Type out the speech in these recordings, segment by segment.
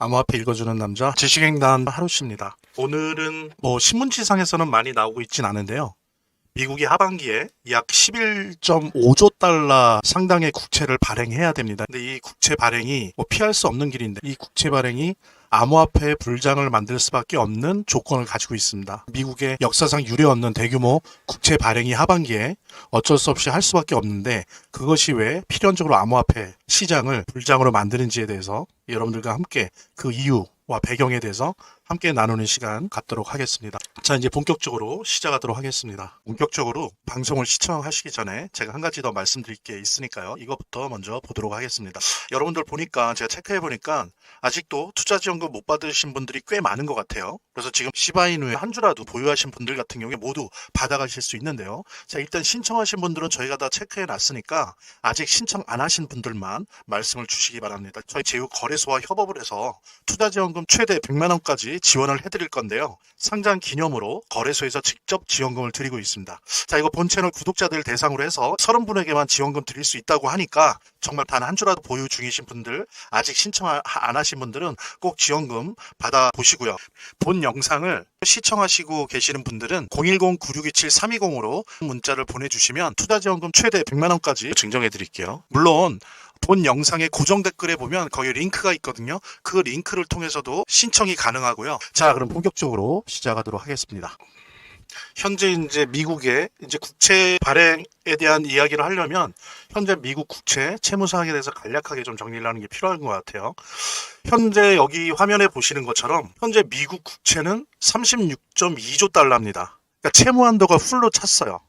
암호화폐 읽어주는 남자 지식행단 하루씨입니다. 오늘은 신문지상에서는 많이 나오고 있진 않은데요. 미국이 하반기에 약 11.5조 달러 상당의 국채를 발행해야 됩니다. 근데 이 국채 발행이 피할 수 없는 길인데, 이 국채 발행이 암호화폐 불장을 만들 수밖에 없는 조건을 가지고 있습니다. 미국의 역사상 유례없는 대규모 국채 발행이 하반기에 어쩔 수 없이 할 수밖에 없는데, 그것이 왜 필연적으로 암호화폐 시장을 불장으로 만드는지에 대해서 여러분들과 함께 그 이유와 배경에 대해서 함께 나누는 시간 갖도록 하겠습니다. 자, 이제 본격적으로 시작하도록 하겠습니다. 본격적으로 방송을 시청하시기 전에 제가 한 가지 더 말씀드릴 게 있으니까요. 이것부터 먼저 보도록 하겠습니다. 여러분들 보니까, 제가 체크해 보니까 아직도 투자지원금 못 받으신 분들이 꽤 많은 것 같아요. 그래서 지금 시바이누에 한 주라도 보유하신 분들 같은 경우에 모두 받아가실 수 있는데요. 자, 일단 신청하신 분들은 저희가 다 체크해 놨으니까 아직 신청 안 하신 분들만 말씀을 주시기 바랍니다. 저희 제휴거래소와 협업을 해서 투자지원금 최대 100만 원까지 지원을 해드릴 건데요. 상장 기념으로 거래소에서 직접 지원금을 드리고 있습니다. 자, 이거 본 채널 구독자들 대상으로 해서 30분에게만 지원금 드릴 수 있다고 하니까 정말 단 한 주라도 보유 중이신 분들, 아직 신청 안 하신 분들은 꼭 지원금 받아보시고요. 본 영상을 시청하시고 계시는 분들은 010-9627-320으로 문자를 보내주시면 투자지원금 최대 100만 원까지 증정해 드릴게요. 물론 본 영상의 고정 댓글에 보면 거기 링크가 있거든요. 그 링크를 통해서도 신청이 가능하고요. 자, 그럼 본격적으로 시작하도록 하겠습니다. 현재 이제 미국의 국채 발행에 대한 이야기를 하려면 현재 미국 국채 채무 사항에 대해서 간략하게 좀 정리를 하는 게 필요한 것 같아요. 현재 여기 화면에 보시는 것처럼 현재 미국 국채는 36.2조 달러입니다. 그러니까 채무 한도가 풀로 찼어요.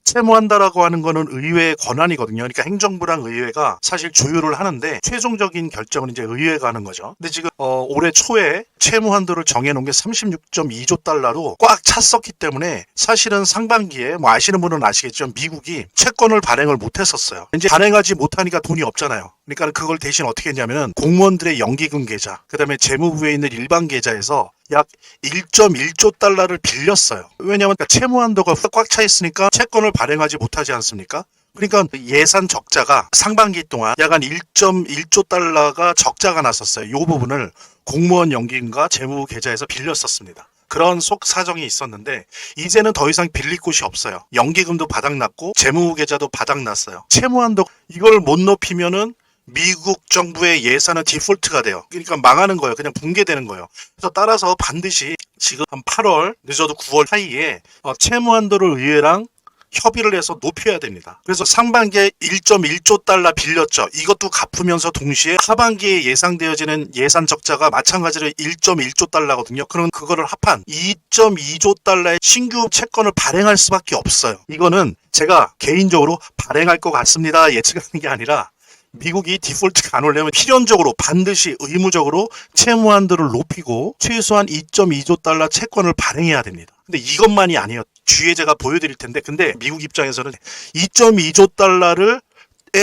채무한다라고 하는 거는 의회의 권한이거든요. 그러니까 행정부랑 의회가 사실 조율을 하는데 최종적인 결정은 이제 의회가 하는 거죠. 근데 지금 올해 초에 채무한도를 정해놓은 게 36.2조 달러로 꽉 찼었기 때문에 사실은 상반기에 아시는 분은 아시겠지만 미국이 채권을 발행을 못했었어요. 이제 발행하지 못하니까 돈이 없잖아요. 그러니까 그걸 대신 어떻게 했냐면은 공무원들의 연기금 계좌, 그 다음에 재무부에 있는 일반 계좌에서 약 1.1조 달러를 빌렸어요. 왜냐하면 채무 한도가 꽉 차 있으니까 채권을 발행하지 못하지 않습니까? 그러니까 예산 적자가 상반기 동안 약 한 1.1조 달러가 적자가 났었어요. 이 부분을 공무원 연기금과 재무부 계좌에서 빌렸었습니다. 그런 속 사정이 있었는데 이제는 더 이상 빌릴 곳이 없어요. 연기금도 바닥났고 재무부 계좌도 바닥났어요. 채무 한도 이걸 못 높이면은 미국 정부의 예산은 디폴트가 돼요. 그러니까 망하는 거예요. 그냥 붕괴되는 거예요. 그래서 따라서 반드시 지금 한 8월 늦어도 9월 사이에 채무 한도를 의회랑 협의를 해서 높여야 됩니다. 그래서 상반기에 1.1조 달러 빌렸죠. 이것도 갚으면서 동시에 하반기에 예상되어지는 예산 적자가 마찬가지로 1.1조 달러거든요. 그럼 그거를 합한 2.2조 달러의 신규 채권을 발행할 수밖에 없어요. 이거는 제가 개인적으로 발행할 것 같습니다 예측하는 게 아니라 미국이 디폴트가 안 오려면 필연적으로 반드시 의무적으로 채무 한도를 높이고 최소한 2.2조 달러 채권을 발행해야 됩니다. 근데 이것만이 아니에요. 뒤에 제가 보여드릴 텐데, 근데 미국 입장에서는 2.2조 달러를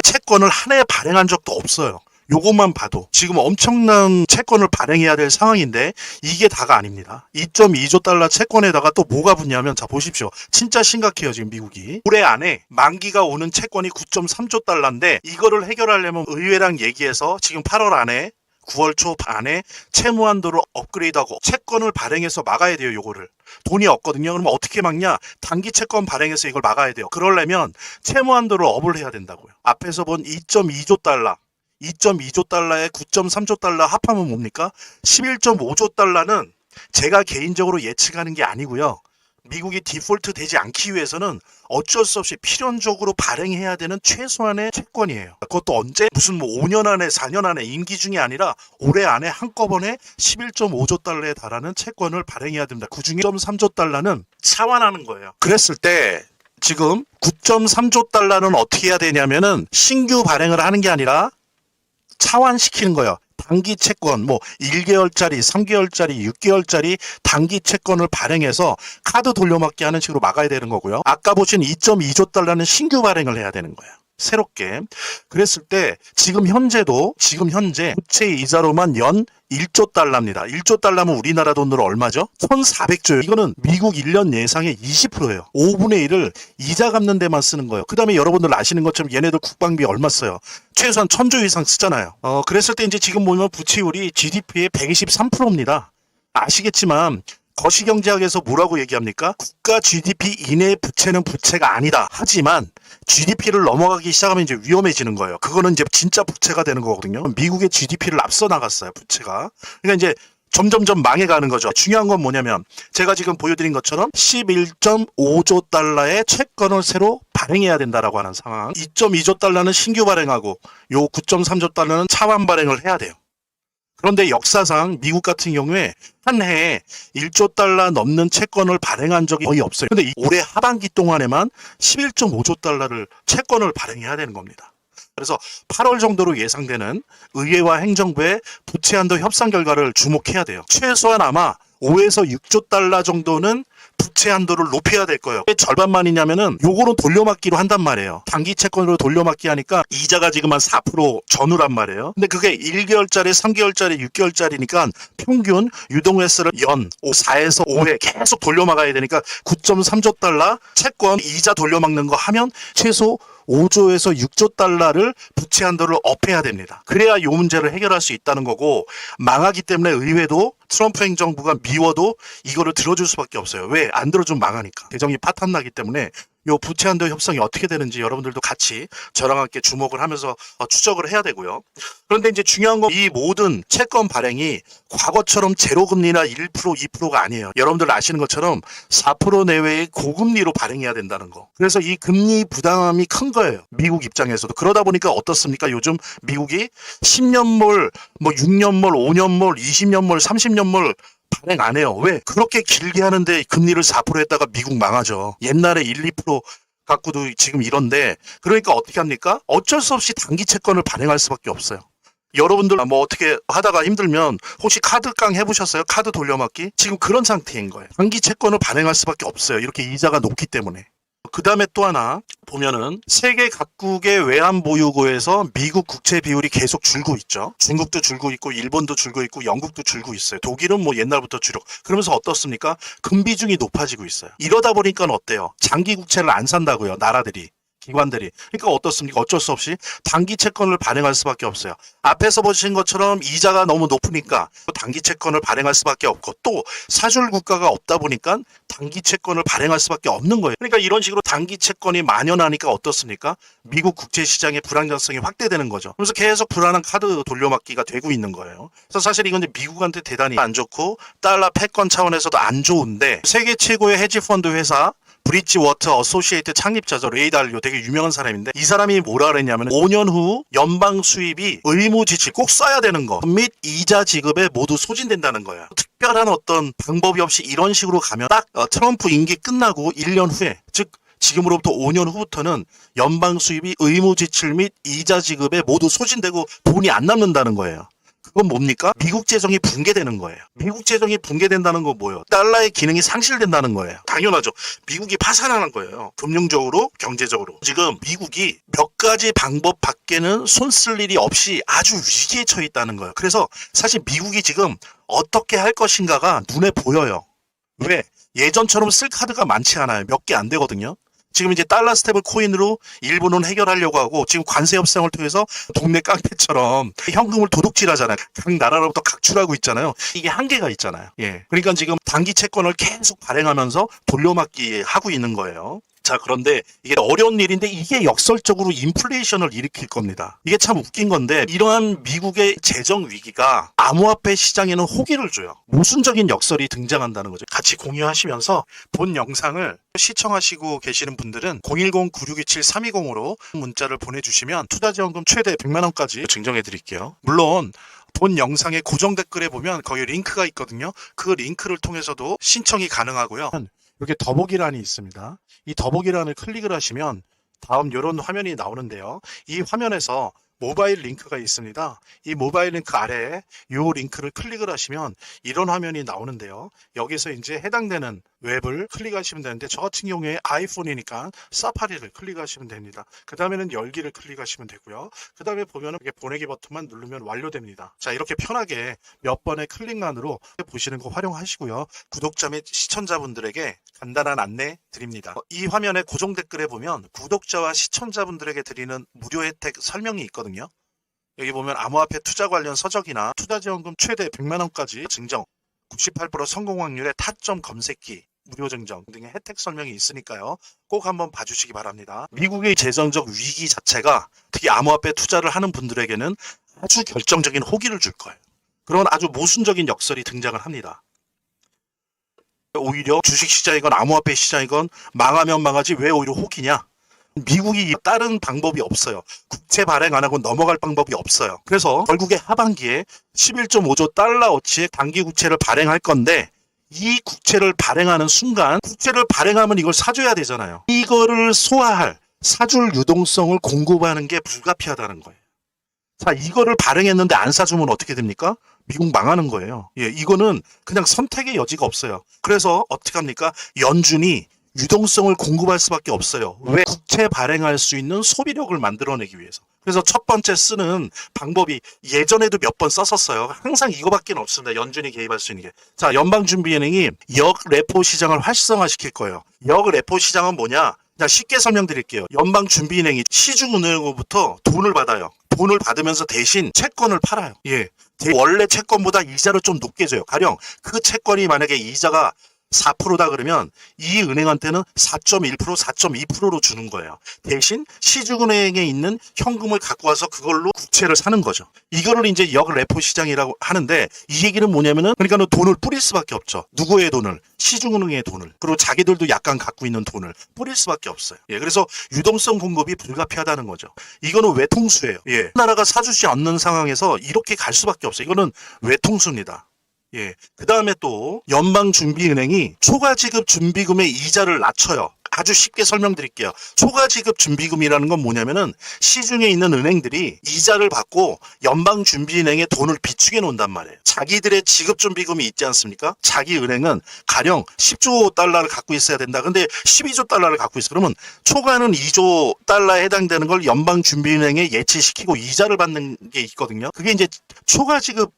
채권을 한 해에 발행한 적도 없어요. 요것만 봐도 지금 엄청난 채권을 발행해야 될 상황인데 이게 다가 아닙니다. 2.2조 달러 채권에다가 또 뭐가 붙냐면, 자 보십시오. 진짜 심각해요. 지금 미국이 올해 안에 만기가 오는 채권이 9.3조 달러인데 이거를 해결하려면 의회랑 얘기해서 지금 8월 안에 9월 초 안에 채무 한도를 업그레이드하고 채권을 발행해서 막아야 돼요. 요거를 돈이 없거든요. 그러면 어떻게 막냐? 단기 채권 발행해서 이걸 막아야 돼요. 그러려면 채무 한도를 업을 해야 된다고요. 앞에서 본 2.2조 달러 2.2조 달러에 9.3조 달러 합하면 뭡니까? 11.5조 달러는 제가 개인적으로 예측하는 게 아니고요. 미국이 디폴트 되지 않기 위해서는 어쩔 수 없이 필연적으로 발행해야 되는 최소한의 채권이에요. 그것도 언제 무슨 5년 안에 4년 안에 임기 중이 아니라 올해 안에 한꺼번에 11.5조 달러에 달하는 채권을 발행해야 됩니다. 그중에 1.3조 달러는 차환하는 거예요. 그랬을 때 지금 9.3조 달러는 어떻게 해야 되냐면은 신규 발행을 하는 게 아니라 차환시키는 거예요. 단기 채권 1개월짜리, 3개월짜리, 6개월짜리 단기 채권을 발행해서 카드 돌려막기 하는 식으로 막아야 되는 거고요. 아까 보신 2.2조 달러는 신규 발행을 해야 되는 거예요. 새롭게. 그랬을 때 지금 현재 부채 이자로만 연 1조 달러입니다. 1조 달러면 우리나라 돈으로 얼마죠? 1,400조예요. 이거는 미국 1년 예상의 20%예요. 5분의 1을 이자 갚는 데만 쓰는 거예요. 그 다음에 여러분들 아시는 것처럼 얘네들 국방비 얼마 써요? 최소한 1,000조 이상 쓰잖아요. 그랬을 때 이제 지금 보면 부채율이 GDP의 123%입니다. 아시겠지만 거시경제학에서 뭐라고 얘기합니까? 국가 GDP 이내의 부채는 부채가 아니다. 하지만 GDP를 넘어가기 시작하면 이제 위험해지는 거예요. 그거는 이제 진짜 부채가 되는 거거든요. 미국의 GDP를 앞서 나갔어요, 부채가. 그러니까 이제 점점점 망해가는 거죠. 중요한 건 뭐냐면 제가 지금 보여드린 것처럼 11.5조 달러의 채권을 새로 발행해야 된다라고 하는 상황. 2.2조 달러는 신규 발행하고 요 9.3조 달러는 차환 발행을 해야 돼요. 그런데 역사상 미국 같은 경우에 한 해에 1조 달러 넘는 채권을 발행한 적이 거의 없어요. 근데 올해 하반기 동안에만 11.5조 달러를 채권을 발행해야 되는 겁니다. 그래서 8월 정도로 예상되는 의회와 행정부의 부채 한도 협상 결과를 주목해야 돼요. 최소한 아마 5에서 6조 달러 정도는 부채 한도를 높여야 될 거예요. 왜 절반만이냐면은 요거는 돌려막기로 한단 말이에요. 단기 채권으로 돌려막기 하니까 이자가 지금 한 4% 전후란 말이에요. 근데 그게 1개월짜리, 3개월짜리, 6개월짜리니까 평균 유동회수를 연 4에서 5회 계속 돌려막아야 되니까 9.3조 달러 채권 이자 돌려막는 거 하면 최소 5조에서 6조 달러를 부채 한도를 업해야 됩니다. 그래야 이 문제를 해결할 수 있다는 거고, 망하기 때문에 의회도 트럼프 행정부가 미워도 이거를 들어줄 수밖에 없어요. 왜? 안 들어주면 망하니까. 재정이 파탄나기 때문에 요 부채 한도 협상이 어떻게 되는지 여러분들도 같이 저랑 함께 주목을 하면서 추적을 해야 되고요. 그런데 이제 중요한 건 이 모든 채권 발행이 과거처럼 제로금리나 1%, 2%가 아니에요. 여러분들 아시는 것처럼 4% 내외의 고금리로 발행해야 된다는 거. 그래서 이 금리 부담이 큰 거예요. 미국 입장에서도. 그러다 보니까 어떻습니까? 요즘 미국이 10년물, 6년물, 5년물, 20년물, 30년물 발행 안 해요. 왜? 그렇게 길게 하는데 금리를 4% 했다가 미국 망하죠. 옛날에 1, 2% 갖고도 지금 이런데, 그러니까 어떻게 합니까? 어쩔 수 없이 단기 채권을 발행할 수밖에 없어요. 여러분들 뭐 어떻게 하다가 힘들면 혹시 카드깡 해보셨어요? 카드 돌려막기? 지금 그런 상태인 거예요. 단기 채권을 발행할 수밖에 없어요. 이렇게 이자가 높기 때문에. 그 다음에 또 하나 보면은 세계 각국의 외환 보유고에서 미국 국채 비율이 계속 줄고 있죠. 중국도 줄고 있고 일본도 줄고 있고 영국도 줄고 있어요. 독일은 뭐 옛날부터 줄고. 그러면서 어떻습니까? 금비중이 높아지고 있어요. 이러다 보니까 어때요? 장기 국채를 안 산다고요, 나라들이. 기관들이. 그러니까 어떻습니까? 어쩔 수 없이 단기 채권을 발행할 수밖에 없어요. 앞에서 보신 것처럼 이자가 너무 높으니까 단기 채권을 발행할 수밖에 없고, 또 사줄 국가가 없다 보니까 단기 채권을 발행할 수밖에 없는 거예요. 그러니까 이런 식으로 단기 채권이 만연하니까 어떻습니까? 미국 국제 시장의 불안정성이 확대되는 거죠. 그래서 계속 불안한 카드 돌려막기가 되고 있는 거예요. 그래서 사실 이건 이제 미국한테 대단히 안 좋고 달러 패권 차원에서도 안 좋은데, 세계 최고의 헤지펀드 회사 브릿지워터 어소시에이트 창립자죠. 레이 달리오, 되게 유명한 사람인데, 이 사람이 뭐라 그랬냐면 5년 후 연방 수입이 의무 지출 꼭 써야 되는 거 및 이자 지급에 모두 소진된다는 거예요. 특별한 어떤 방법이 없이 이런 식으로 가면 딱 트럼프 임기 끝나고 1년 후에, 즉 지금으로부터 5년 후부터는 연방 수입이 의무 지출 및 이자 지급에 모두 소진되고 돈이 안 남는다는 거예요. 그건 뭡니까? 미국 재정이 붕괴되는 거예요. 미국 재정이 붕괴된다는 건 뭐예요? 달러의 기능이 상실된다는 거예요. 당연하죠. 미국이 파산하는 거예요. 금융적으로, 경제적으로. 지금 미국이 몇 가지 방법 밖에는 손 쓸 일이 없이 아주 위기에 처해 있다는 거예요. 그래서 사실 미국이 지금 어떻게 할 것인가가 눈에 보여요. 왜? 예전처럼 쓸 카드가 많지 않아요. 몇 개 안 되거든요. 지금 이제 달러 스테이블 코인으로 일부는 해결하려고 하고, 지금 관세 협상을 통해서 동네 깡패처럼 현금을 도둑질하잖아요. 각 나라로부터 각출하고 있잖아요. 이게 한계가 있잖아요. 예. 그러니까 지금 단기 채권을 계속 발행하면서 돌려막기 하고 있는 거예요. 자, 그런데 이게 어려운 일인데 이게 역설적으로 인플레이션을 일으킬 겁니다. 이게 참 웃긴 건데, 이러한 미국의 재정 위기가 암호화폐 시장에는 호기를 줘요. 모순적인 역설이 등장한다는 거죠. 같이 공유하시면서 본 영상을 시청하시고 계시는 분들은 010-9627-320으로 문자를 보내주시면 투자지원금 최대 100만 원까지 증정해 드릴게요. 물론 본 영상의 고정 댓글에 보면 거기 링크가 있거든요. 그 링크를 통해서도 신청이 가능하고요. 이렇게 더보기란이 있습니다. 이 더보기란을 클릭을 하시면 다음 이런 화면이 나오는데요. 이 화면에서 모바일 링크가 있습니다. 이 모바일 링크 아래에 이 링크를 클릭을 하시면 이런 화면이 나오는데요. 여기서 이제 해당되는 웹을 클릭하시면 되는데 저 같은 경우에 아이폰이니까 사파리를 클릭하시면 됩니다. 그 다음에는 열기를 클릭하시면 되고요. 그 다음에 보면은 이렇게 보내기 버튼만 누르면 완료됩니다. 자, 이렇게 편하게 몇 번의 클릭만으로 보시는 거 활용하시고요. 구독자 및 시청자분들에게 간단한 안내 드립니다. 이 화면의 고정 댓글에 보면 구독자와 시청자분들에게 드리는 무료 혜택 설명이 있거든요. 여기 보면 암호화폐 투자 관련 서적이나 투자지원금 최대 100만원까지 증정, 98% 성공 확률의 타점 검색기, 무료 증정 등의 혜택 설명이 있으니까요. 꼭 한번 봐주시기 바랍니다. 미국의 재정적 위기 자체가 특히 암호화폐 투자를 하는 분들에게는 아주 결정적인 호기를 줄 거예요. 그런 아주 모순적인 역설이 등장을 합니다. 오히려 주식시장이건 암호화폐 시장이건 망하면 망하지 왜 오히려 호기냐? 미국이 다른 방법이 없어요. 국채 발행 안 하고 넘어갈 방법이 없어요. 그래서 결국에 하반기에 11.5조 달러어치의 단기 국채를 발행할 건데 이 국채를 발행하는 순간 국채를 발행하면 이걸 사줘야 되잖아요. 이거를 소화할 사줄 유동성을 공급하는 게 불가피하다는 거예요. 자, 이거를 발행했는데 안 사주면 어떻게 됩니까? 미국 망하는 거예요. 예, 이거는 그냥 선택의 여지가 없어요. 그래서 어떻게 합니까? 연준이 유동성을 공급할 수밖에 없어요. 왜? 국채 발행할 수 있는 소비력을 만들어내기 위해서. 그래서 첫 번째 쓰는 방법이 예전에도 몇 번 썼었어요. 항상 이거밖에 없습니다. 연준이 개입할 수 있는 게. 자, 연방준비은행이 역레포 시장을 활성화시킬 거예요. 역레포 시장은 뭐냐? 그냥 쉽게 설명드릴게요. 연방준비은행이 시중은행으로부터 돈을 받아요. 돈을 받으면서 대신 채권을 팔아요. 예. 원래 채권보다 이자를 좀 높게 줘요. 가령 그 채권이 만약에 이자가 4%다 그러면 이 은행한테는 4.1%, 4.2%로 주는 거예요. 대신 시중은행에 있는 현금을 갖고 와서 그걸로 국채를 사는 거죠. 이거를 이제 역레포 시장이라고 하는데 이 얘기는 뭐냐면은 그러니까 돈을 뿌릴 수밖에 없죠. 누구의 돈을? 시중은행의 돈을. 그리고 자기들도 약간 갖고 있는 돈을 뿌릴 수밖에 없어요. 예, 그래서 유동성 공급이 불가피하다는 거죠. 이거는 외통수예요. 예, 나라가 사주지 않는 상황에서 이렇게 갈 수밖에 없어요. 이거는 외통수입니다. 예. 그 다음에 또 연방준비은행이 초과지급 준비금의 이자를 낮춰요. 아주 쉽게 설명드릴게요. 초과지급 준비금이라는 건 뭐냐면은 시중에 있는 은행들이 이자를 받고 연방준비은행에 돈을 비축해 놓는단 말이에요. 자기들의 지급준비금이 있지 않습니까? 자기 은행은 가령 10조 달러를 갖고 있어야 된다. 근데 12조 달러를 갖고 있어. 그러면 초과는 2조 달러에 해당되는 걸 연방준비은행에 예치시키고 이자를 받는 게 있거든요. 그게 이제 초과지급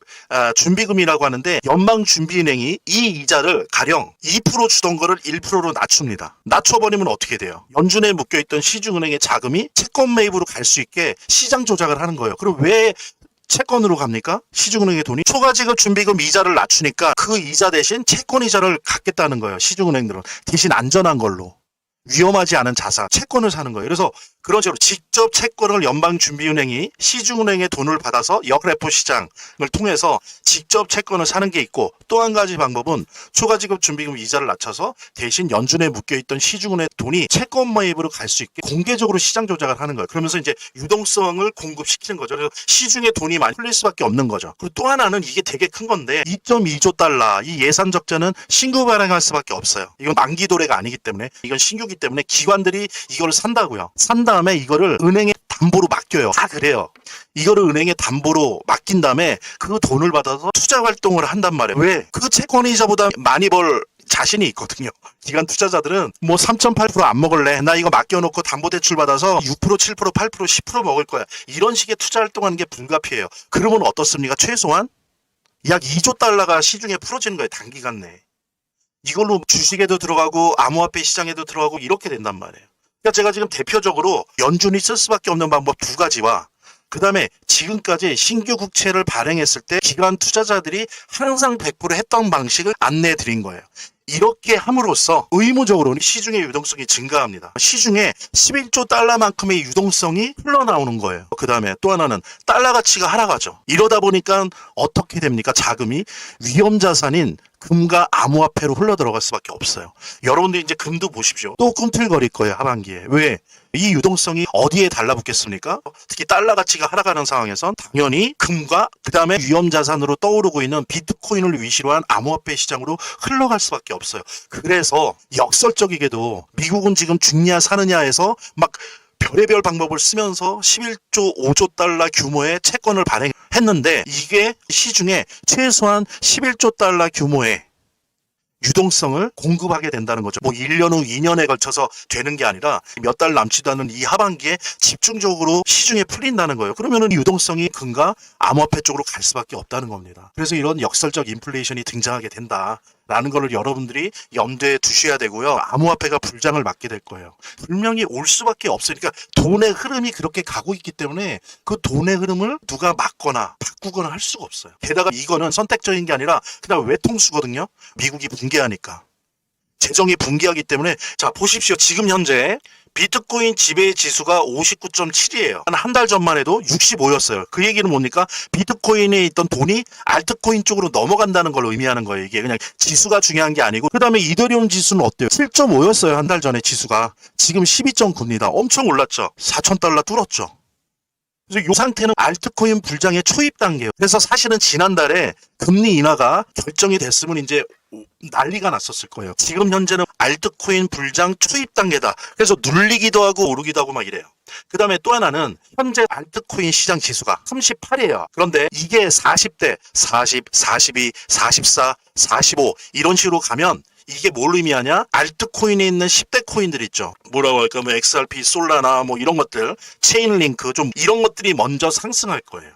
준비금이라고 하는데 연방준비은행이 이 이자를 가령 2% 주던 거를 1%로 낮춥니다. 낮춰버리면 어떻게 돼요? 연준에 묶여있던 시중은행의 자금이 채권 매입으로 갈 수 있게 시장 조작을 하는 거예요. 그럼 왜 채권으로 갑니까? 시중은행의 돈이 초과지급 준비금 이자를 낮추니까 그 이자 대신 채권 이자를 갖겠다는 거예요. 시중은행들은 대신 안전한 걸로. 위험하지 않은 자산, 채권을 사는 거예요. 그래서 그런 식으로 직접 채권을 연방준비은행이 시중은행의 돈을 받아서 역레포 시장을 통해서 직접 채권을 사는 게 있고 또 한 가지 방법은 초과지급 준비금 이자를 낮춰서 대신 연준에 묶여있던 시중은행 돈이 채권 매입으로 갈 수 있게 공개적으로 시장 조작을 하는 거예요. 그러면서 이제 유동성을 공급시키는 거죠. 그래서 시중에 돈이 많이 풀릴 수밖에 없는 거죠. 그리고 또 하나는 이게 되게 큰 건데 2.2조 달러 이 예산 적자는 신규 발행할 수밖에 없어요. 이건 만기 도래가 아니기 때문에 이건 신규기 때문에 기관들이 이걸 산다고요. 산 다음에 이거를 은행에 담보로 맡겨요. 다 그래요. 이거를 은행에 담보로 맡긴 다음에 그 돈을 받아서 투자 활동을 한단 말이에요. 왜? 그 채권 이자보다 많이 벌 자신이 있거든요. 기관 투자자들은 뭐 3.8% 안 먹을래. 나 이거 맡겨놓고 담보대출 받아서 6%, 7%, 8%, 10% 먹을 거야. 이런 식의 투자 활동하는 게 불가피해요. 그러면 어떻습니까? 최소한 약 2조 달러가 시중에 풀어지는 거예요. 단기간 내에. 이걸로 주식에도 들어가고 암호화폐 시장에도 들어가고 이렇게 된단 말이에요. 그러니까 제가 지금 대표적으로 연준이 쓸 수밖에 없는 방법 두 가지와 그 다음에 지금까지 신규 국채를 발행했을 때 기관 투자자들이 항상 100% 했던 방식을 안내해 드린 거예요. 이렇게 함으로써 의무적으로 시중의 유동성이 증가합니다. 시중에 11조 달러만큼의 유동성이 흘러나오는 거예요. 그 다음에 또 하나는 달러 가치가 하락하죠. 이러다 보니까 어떻게 됩니까? 자금이 위험자산인 금과 암호화폐로 흘러들어갈 수밖에 없어요. 여러분들 이제 금도 보십시오. 또 꿈틀거릴 거예요. 하반기에. 왜? 이 유동성이 어디에 달라붙겠습니까? 특히 달러 가치가 하락하는 상황에선 당연히 금과 그 다음에 위험자산으로 떠오르고 있는 비트코인을 위시로 한 암호화폐 시장으로 흘러갈 수밖에 없어요. 그래서 역설적이게도 미국은 지금 죽냐 사느냐에서 막 별의별 방법을 쓰면서 11조 5조 달러 규모의 채권을 발행했는데 이게 시중에 최소한 11조 달러 규모의 유동성을 공급하게 된다는 거죠. 뭐 1년 후 2년에 걸쳐서 되는 게 아니라 몇 달 남지도 않은 이 하반기에 집중적으로 시중에 풀린다는 거예요. 그러면은 유동성이 금과 암호화폐 쪽으로 갈 수밖에 없다는 겁니다. 그래서 이런 역설적 인플레이션이 등장하게 된다라는 걸 여러분들이 염두에 두셔야 되고요. 암호화폐가 불장을 맞게 될 거예요. 분명히 올 수밖에 없어요. 그러니까 돈의 흐름이 그렇게 가고 있기 때문에 그 돈의 흐름을 누가 막거나 바꾸거나 할 수가 없어요. 게다가 이거는 선택적인 게 아니라 그냥 외통수거든요. 미국이 붕괴하니까. 재정이 붕괴하기 때문에 자 보십시오. 지금 현재 비트코인 지배 지수가 59.7이에요. 한 달 전만 해도 65였어요. 그 얘기는 뭡니까? 비트코인에 있던 돈이 알트코인 쪽으로 넘어간다는 걸 의미하는 거예요. 이게 그냥 지수가 중요한 게 아니고. 그 다음에 이더리움 지수는 어때요? 7.5였어요. 한 달 전에 지수가. 지금 12.9입니다. 엄청 올랐죠. 4,000달러 뚫었죠. 그래서 이 상태는 알트코인 불장의 초입 단계예요. 그래서 사실은 지난달에 금리 인하가 결정이 됐으면 이제 난리가 났었을 거예요. 지금 현재는 알트코인 불장 초입 단계다. 그래서 눌리기도 하고 오르기도 하고 막 이래요. 그 다음에 또 하나는 현재 알트코인 시장 지수가 38이에요. 그런데 이게 40대, 40, 42, 44, 45 이런 식으로 가면 이게 뭘 의미하냐? 알트코인에 있는 10대 코인들 있죠. 뭐라고 할까? 뭐 XRP, 솔라나 뭐 이런 것들, 체인링크 좀 이런 것들이 먼저 상승할 거예요.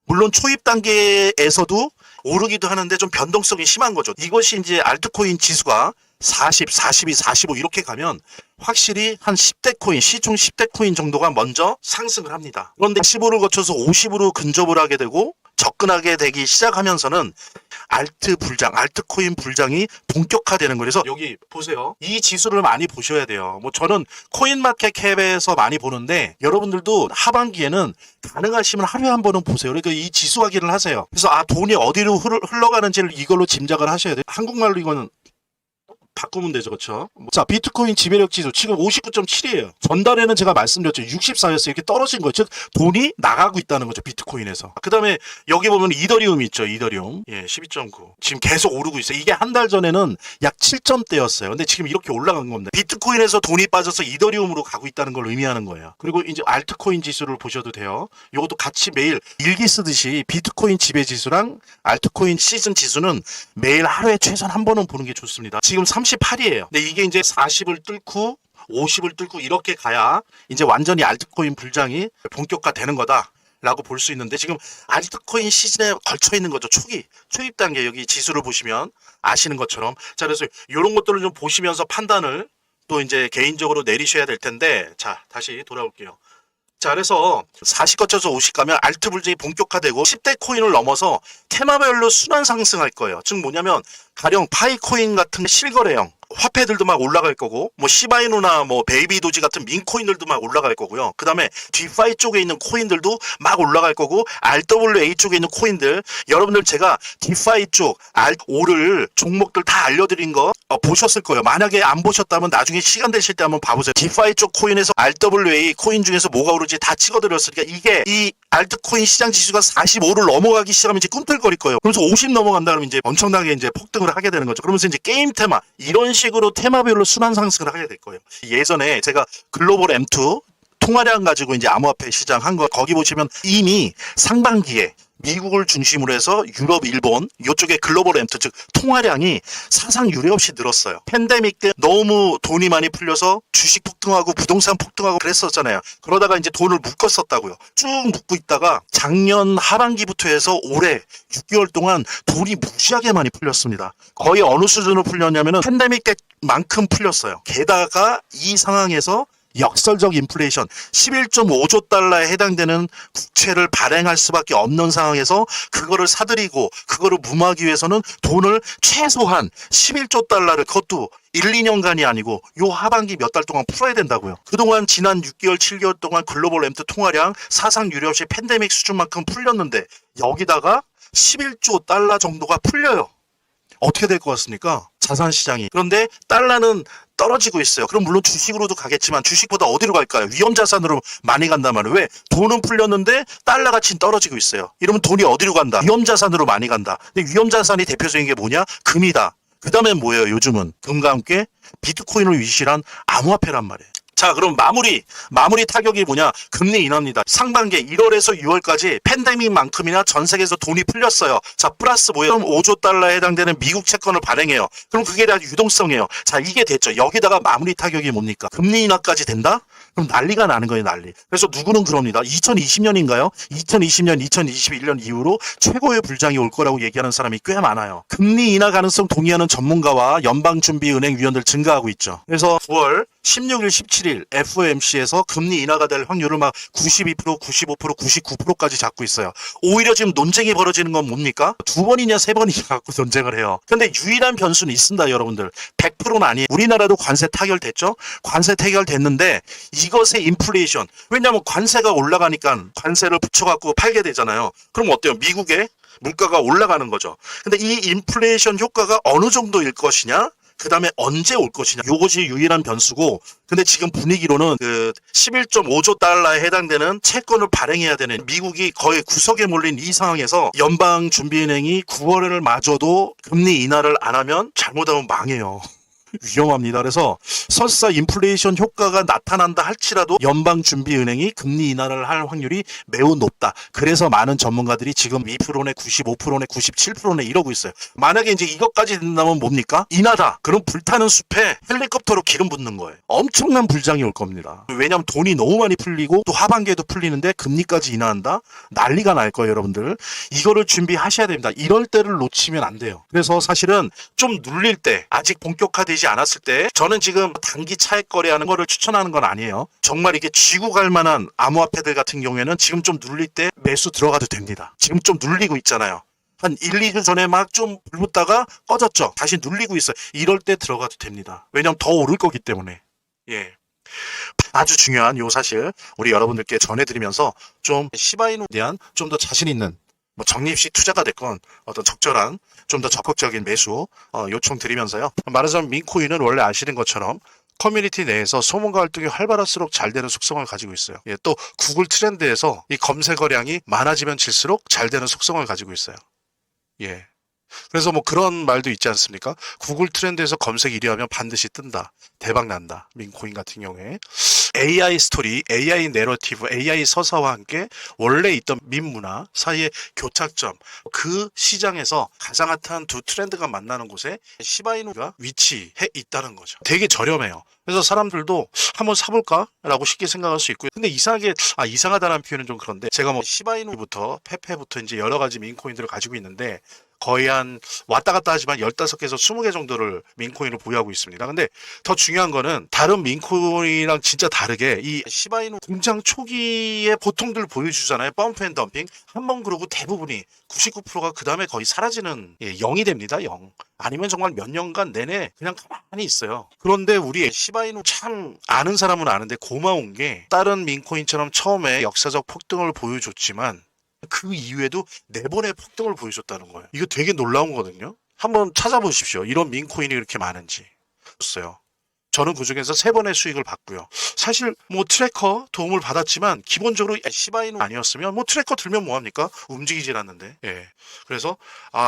물론 초입 단계에서도 오르기도 하는데 좀 변동성이 심한 거죠. 이것이 이제 알트코인 지수가 40, 42, 45 이렇게 가면 확실히 한 10대 코인, 시중 10대 코인 정도가 먼저 상승을 합니다. 그런데 15를 거쳐서 50으로 근접을 하게 되고 접근하게 되기 시작하면서는 알트 불장, 알트코인 불장이 본격화되는 거예요. 그래서 여기 보세요. 이 지수를 많이 보셔야 돼요. 뭐 저는 코인마켓캡에서 많이 보는데 여러분들도 하반기에는 가능하시면 하루에 한 번은 보세요. 그러니까 이 지수 확인을 하세요. 그래서 돈이 어디로 흘러가는지를 이걸로 짐작을 하셔야 돼요. 한국말로 이거는 바꾸면 되죠. 그렇죠? 자, 비트코인 지배력 지수 지금 59.7이에요. 전달에는 제가 말씀드렸죠. 64였어요. 이렇게 떨어진 거예요. 즉 돈이 나가고 있다는 거죠. 비트코인에서. 그다음에 여기 보면 이더리움 있죠. 이더리움. 예, 12.9. 지금 계속 오르고 있어요. 이게 한 달 전에는 약 7점대였어요. 근데 지금 이렇게 올라간 겁니다. 비트코인에서 돈이 빠져서 이더리움으로 가고 있다는 걸 의미하는 거예요. 그리고 이제 알트코인 지수를 보셔도 돼요. 이것도 같이 매일 일기 쓰듯이 비트코인 지배 지수랑 알트코인 시즌 지수는 매일 하루에 최소한 한 번은 보는 게 좋습니다. 지금 38이에요. 근데 이게 이제 40을 뚫고 50을 뚫고 이렇게 가야 이제 완전히 알트코인 불장이 본격화되는 거다라고 볼 수 있는데 지금 알트코인 시즌에 걸쳐 있는 거죠. 초입 단계 여기 지수를 보시면 아시는 것처럼 자 그래서 이런 것들을 좀 보시면서 판단을 또 이제 개인적으로 내리셔야 될 텐데 자 다시 돌아올게요. 자 그래서 40 거쳐서 50 가면 알트 불장이 본격화되고 10대 코인을 넘어서 테마별로 순환 상승할 거예요. 즉 뭐냐면 가령 파이코인 같은 실거래형 화폐들도 막 올라갈 거고 뭐 시바이누나 뭐 베이비 도지 같은 민코인들도 막 올라갈 거고요. 그 다음에 디파이 쪽에 있는 코인들도 막 올라갈 거고 RWA 쪽에 있는 코인들 여러분들 제가 디파이 쪽 오를 종목들 다 알려드린 거 보셨을 거예요. 만약에 안 보셨다면 나중에 시간 되실 때 한번 봐보세요. 디파이 쪽 코인에서 RWA 코인 중에서 뭐가 오르지 다 찍어드렸으니까 이게 이 알트코인 시장 지수가 45를 넘어가기 시작하면 이제 꿈틀거릴 거예요. 그러면서 50 넘어간다 그러면 이제 엄청나게 이제 폭등을 하게 되는 거죠. 그러면서 이제 게임 테마 이런 식으로 테마별로 순환 상승을 하게 될 거예요. 예전에 제가 글로벌 M2 통화량 가지고 이제 암호화폐 시장 한 거 거기 보시면 이미 상반기에 미국을 중심으로 해서 유럽, 일본 이쪽에 글로벌 M2 즉 통화량이 사상 유례 없이 늘었어요. 팬데믹 때 너무 돈이 많이 풀려서 주식 폭등하고 부동산 폭등하고 그랬었잖아요. 그러다가 이제 돈을 묶었었다고요. 쭉 묶고 있다가 작년 하반기부터 해서 올해 6개월 동안 돈이 무지하게 많이 풀렸습니다. 거의 어느 수준으로 풀렸냐면은 팬데믹 때만큼 풀렸어요. 게다가 이 상황에서 역설적 인플레이션 11.5조 달러에 해당되는 국채를 발행할 수밖에 없는 상황에서 그거를 사들이고 그거를 무마하기 위해서는 돈을 최소한 11조 달러를 그것도 1, 2년간이 아니고 요 하반기 몇 달 동안 풀어야 된다고요. 그동안 지난 6개월, 7개월 동안 글로벌 M2 통화량 사상 유례 없이 팬데믹 수준만큼 풀렸는데 여기다가 11조 달러 정도가 풀려요. 어떻게 될 것 같습니까? 자산 시장이. 그런데 달러는 떨어지고 있어요. 그럼 물론 주식으로도 가겠지만 주식보다 어디로 갈까요? 위험 자산으로 많이 간단 말이에요. 왜? 돈은 풀렸는데 달러 가치는 떨어지고 있어요. 이러면 돈이 어디로 간다? 위험 자산으로 많이 간다. 근데 위험 자산이 대표적인 게 뭐냐? 금이다. 그 다음에 뭐예요? 요즘은 금과 함께 비트코인을 위시한 암호화폐란 말이에요. 자, 그럼 마무리 타격이 뭐냐? 금리 인하입니다. 상반기 1월에서 6월까지 팬데믹만큼이나 전 세계에서 돈이 풀렸어요. 자, 플러스 뭐예요? 5조 달러에 해당되는 미국 채권을 발행해요. 그럼 그게 다 유동성이에요. 자, 이게 됐죠. 여기다가 마무리 타격이 뭡니까? 금리 인하까지 된다? 그럼 난리가 나는 거예요, 난리. 그래서 누구는 그럽니다. 2020년인가요? 2020년, 2021년 이후로 최고의 불장이 올 거라고 얘기하는 사람이 꽤 많아요. 금리 인하 가능성 동의하는 전문가와 연방준비은행 위원들 증가하고 있죠. 그래서 9월 16일, 17일 FOMC에서 금리 인하가 될 확률을 막 92%, 95%, 99%까지 잡고 있어요. 오히려 지금 논쟁이 벌어지는 건 뭡니까? 두 번이냐 세 번이냐 갖고 논쟁을 해요. 근데 유일한 변수는 있습니다, 여러분들. 100%는 아니에요. 우리나라도 관세 타결됐죠? 관세 타결됐는데 이것의 인플레이션. 왜냐하면 관세가 올라가니까 관세를 붙여갖고 팔게 되잖아요. 그럼 어때요? 미국의 물가가 올라가는 거죠. 근데 이 인플레이션 효과가 어느 정도일 것이냐? 그 다음에 언제 올 것이냐. 요것이 유일한 변수고, 근데 지금 분위기로는 그 11.5조 달러에 해당되는 채권을 발행해야 되는 미국이 거의 구석에 몰린 이 상황에서 연방준비은행이 9월을 마저도 금리 인하를 안 하면 잘못하면 망해요. 위험합니다. 그래서 설사 인플레이션 효과가 나타난다 할지라도 연방준비은행이 금리 인하를 할 확률이 매우 높다. 그래서 많은 전문가들이 지금 2%네 95%네 97%네 이러고 있어요. 만약에 이제 이것까지 된다면 뭡니까? 인하다. 그럼 불타는 숲에 헬리콥터로 기름 붓는 거예요. 엄청난 불장이 올 겁니다. 왜냐하면 돈이 너무 많이 풀리고 또 하반기에도 풀리는데 금리까지 인하한다? 난리가 날 거예요, 여러분들. 이거를 준비하셔야 됩니다. 이럴 때를 놓치면 안 돼요. 그래서 사실은 좀 눌릴 때, 아직 본격화되지 않았을 때, 저는 지금 단기 차익 거래하는 거를 추천하는 건 아니에요. 정말 이게 쥐고 갈 만한 암호화폐들 같은 경우에는 지금 좀 눌릴 때 매수 들어가도 됩니다. 지금 좀 눌리고 있잖아요. 한 1, 2주 전에 막 좀 불붙다가 꺼졌죠. 다시 눌리고 있어요. 이럴 때 들어가도 됩니다. 왜냐면 더 오를 거기 때문에. 예. 아주 중요한 요 사실 우리 여러분들께 전해드리면서 좀 시바이누에 대한 좀 더 자신 있는 뭐 적립식 투자가 됐건 어떤 적절한 좀 더 적극적인 매수 요청드리면서요. 말하자면 민코인은 원래 아시는 것처럼 커뮤니티 내에서 소문과 활동이 활발할수록 잘 되는 속성을 가지고 있어요. 예, 또 구글 트렌드에서 이 검색어량이 많아지면 질수록 잘 되는 속성을 가지고 있어요. 예. 그래서 뭐 그런 말도 있지 않습니까? 구글 트렌드에서 검색 1위 하면 반드시 뜬다. 대박 난다. 민코인 같은 경우에. AI 스토리, AI 내러티브, AI 서사와 함께 원래 있던 밈 문화 사이의 교착점, 그 시장에서 가장 핫한 두 트렌드가 만나는 곳에 시바이누가 위치해 있다는 거죠. 되게 저렴해요. 그래서 사람들도 한번 사볼까? 라고 쉽게 생각할 수 있고요. 근데 이상하게, 이상하다는 표현은 좀 그런데 제가 뭐 시바이누부터 페페부터 이제 여러 가지 민코인들을 가지고 있는데 거의 한 왔다 갔다 하지만 15개에서 20개 정도를 민코인을 보유하고 있습니다. 근데 더 중요한 거는 다른 민코인이랑 진짜 다르게 이 시바이누 등장 초기에 보통들 보여주잖아요. 펌프 앤 덤핑. 한번 그러고 대부분이 99%가 그 다음에 거의 사라지는 0이 됩니다. 0. 아니면 정말 몇 년간 내내 그냥 가만히 있어요. 그런데 우리 시바이누 참 아는 사람은 아는데 고마운 게 다른 민코인처럼 처음에 역사적 폭등을 보여줬지만 그 이후에도 4번의 폭등을 보여줬다는 거예요. 이거 되게 놀라운 거거든요. 한번 찾아보십시오. 이런 민코인이 그렇게 많은지. 없어요. 저는 그중에서 3번의 수익을 봤고요. 사실 뭐 트래커 도움을 받았지만 기본적으로 시바이누 아니었으면 뭐 트래커 들면 뭐합니까? 움직이질 않는데. 예. 그래서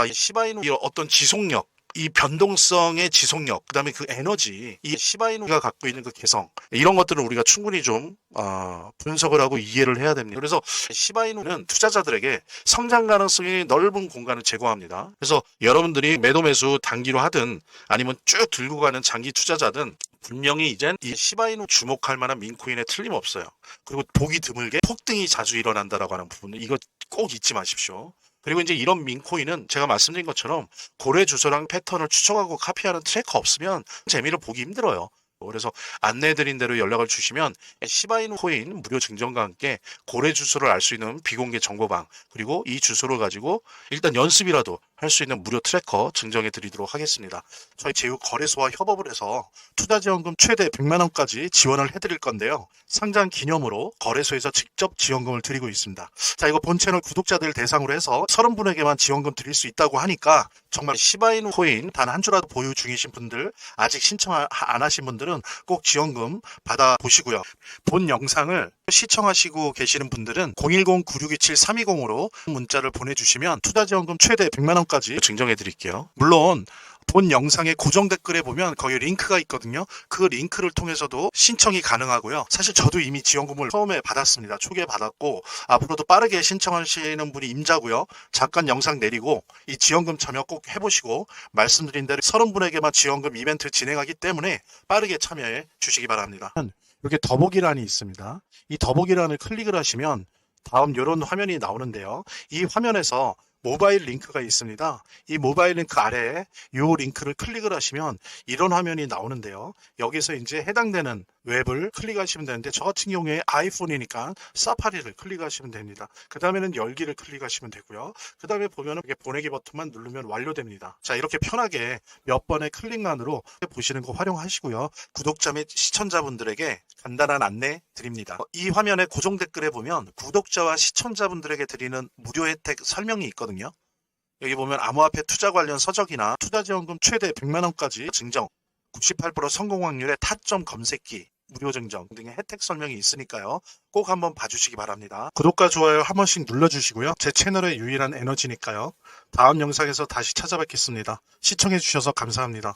이 시바이누 어떤 지속력, 이 변동성의 지속력, 그 다음에 그 에너지, 이 시바이누가 갖고 있는 그 개성, 이런 것들은 우리가 충분히 좀 분석을 하고 이해를 해야 됩니다. 그래서 시바이누는 투자자들에게 성장 가능성이 넓은 공간을 제공합니다. 그래서 여러분들이 매도 매수 단기로 하든 아니면 쭉 들고 가는 장기 투자자든 분명히 이젠 이 시바이누 주목할 만한 민코인에 틀림없어요. 그리고 보기 드물게 폭등이 자주 일어난다라고 하는 부분은 이거 꼭 잊지 마십시오. 그리고 이제 이런 민코인은 제가 말씀드린 것처럼 고래 주소랑 패턴을 추적하고 카피하는 트래커 없으면 재미를 보기 힘들어요. 그래서 안내해드린 대로 연락을 주시면 시바이누 코인 무료 증정과 함께 고래 주소를 알 수 있는 비공개 정보방, 그리고 이 주소를 가지고 일단 연습이라도 할 수 있는 무료 트래커 증정해 드리도록 하겠습니다. 저희 제휴거래소와 협업을 해서 투자지원금 최대 100만 원까지 지원을 해드릴 건데요. 상장 기념으로 거래소에서 직접 지원금을 드리고 있습니다. 자, 이거 본 채널 구독자들 대상으로 해서 30분에게만 지원금 드릴 수 있다고 하니까 정말 시바이누 코인 단 한 주라도 보유 중이신 분들, 아직 신청 안 하신 분들은 꼭 지원금 받아보시고요. 본 영상을 시청하시고 계시는 분들은 010-9627-320으로 문자를 보내주시면 투자지원금 최대 100만 원까지 증정해 드릴게요. 물론 본 영상의 고정 댓글에 보면 거기 링크가 있거든요. 그 링크를 통해서도 신청이 가능하고요. 사실 저도 이미 지원금을 처음에 받았습니다. 초기에 받았고 앞으로도 빠르게 신청하시는 분이 임자고요. 잠깐 영상 내리고 이 지원금 참여 꼭 해보시고 말씀드린 대로 30분에게만 지원금 이벤트 진행하기 때문에 빠르게 참여해 주시기 바랍니다. 이렇게 더보기란이 있습니다. 이 더보기란을 클릭을 하시면 다음 이런 화면이 나오는데요. 이 화면에서 모바일 링크가 있습니다. 이 모바일 링크 아래에 이 링크를 클릭을 하시면 이런 화면이 나오는데요. 여기서 이제 해당되는 웹을 클릭하시면 되는데 저 같은 경우에 아이폰이니까 사파리를 클릭하시면 됩니다. 그 다음에는 열기를 클릭하시면 되고요. 그 다음에 보면은 이렇게 보내기 버튼만 누르면 완료됩니다. 자, 이렇게 편하게 몇 번의 클릭만으로 보시는 거 활용하시고요. 구독자 및 시청자분들에게 간단한 안내 드립니다. 이 화면의 고정 댓글에 보면 구독자와 시청자분들에게 드리는 무료 혜택 설명이 있거든요. 여기 보면 암호화폐 투자 관련 서적이나 투자지원금 최대 100만원까지 증정, 98% 성공 확률의 타점 검색기, 무료 증정 등의 혜택 설명이 있으니까요. 꼭 한번 봐주시기 바랍니다. 구독과 좋아요 한 번씩 눌러주시고요. 제 채널의 유일한 에너지니까요. 다음 영상에서 다시 찾아뵙겠습니다. 시청해주셔서 감사합니다.